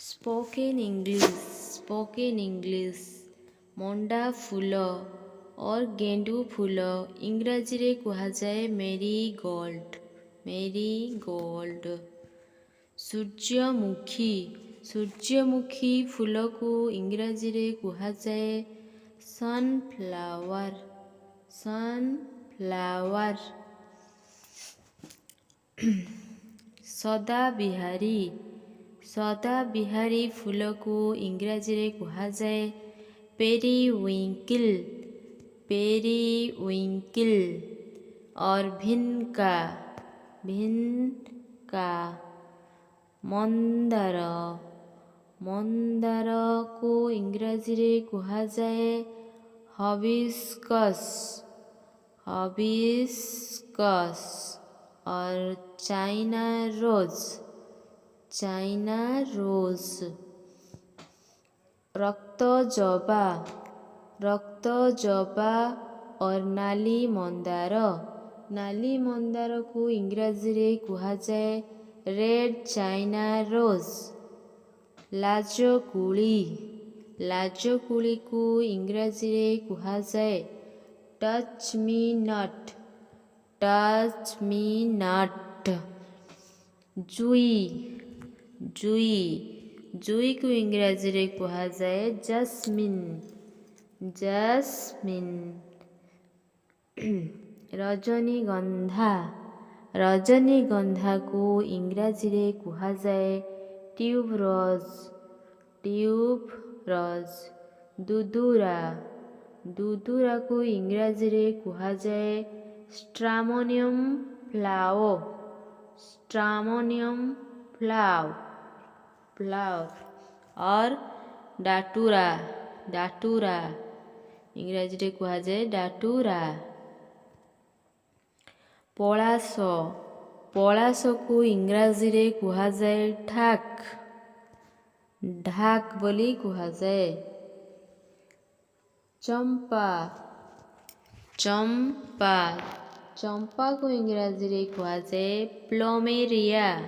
Spoken English मंडा फूल और गेंडू फूल इंग्राजी रे कुहाजाए marigold. सूर्यमुखी फूल को इंग्राजी रे कुहाजाए सनफ्लावर। सदाबिहारी फूल को इंग्राजी रे कुहाजाए पेरीविंकिल। और भिनका मंदार को इंग्राजी रे कुहाजाए हबिस्कस। और चाइना रोज। रक्त जबा और नाली मंदार को इंग्राजी रे कुहाजाए रेड चाइना रोज। लाजकुली को इंग्राजी रे कुहाजाए टच मी नॉट। जुई को इंग्राजी रे कुहाजाए जस्मिन। रजनीगंधा को इंग्राजी रे कुहाजाए ट्यूबरोज। दुदुरा को इंग्राजी रे कुहाजाए स्ट्रामोनियम फ्लावर। और डाटूरा इंग्राजी रे कुहाजाए डाटूरा। पलाश को इंग्राजी रे कुहाजाए ढाक बोली कुहाजाए। चंपा को इंग्राजी रे कुहाजाए प्लमेरिया।